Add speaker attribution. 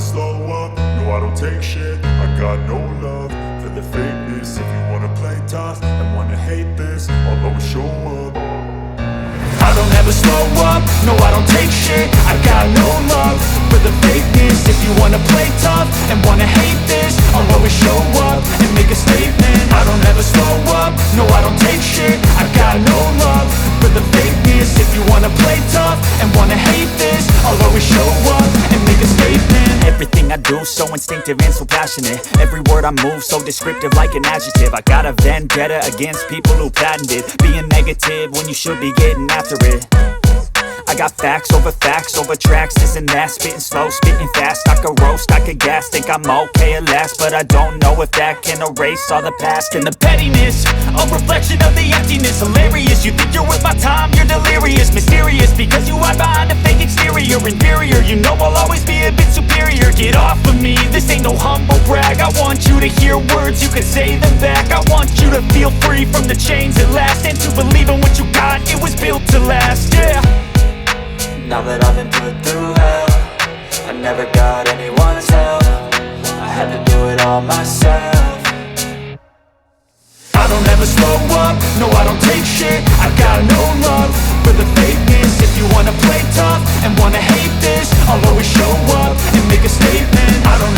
Speaker 1: slow up, no I don't take shit. I got no love for the fakeness. If you wanna play tough and wanna hate this, I'll always show up. I don't ever slow up, no I don't take shit. I got no love for the fakeness. If you wanna play tough and wanna hate this, I'll always show up and make a statement. I don't ever slow up, no I don't take shit. I got no love for the fakeness. If you wanna play tough and wanna hate this, I'll always show up and make a statement.
Speaker 2: Everything I do so instinctive and so passionate. Every word I move so descriptive like an adjective. I got a vendetta against people who patented being negative when you should be getting after it. I got facts over tracks, this and that. Spitting slow, spitting fast, I could roast, I could gas. Think I'm okay at last, but I don't know if that can erase all the past. And the pettiness, a reflection of the emptiness. Hilarious, you think you're worth my time, you're delirious. Mysterious, because you hide behind a fake exterior. Inferior, you know I'll always be a bit superior. Get off of me, this ain't no humble brag. I want you to hear words, you can say them back. I want you to feel free from the chains at last, and to believe in what you got, it was built to last, yeah.
Speaker 3: Now that I've been put through hell, I never got anyone's help. I had to do it all myself.
Speaker 1: I don't ever slow up, no I don't take shit. I got no love for the fakeness. If you wanna play tough and wanna hate this, I'll always show up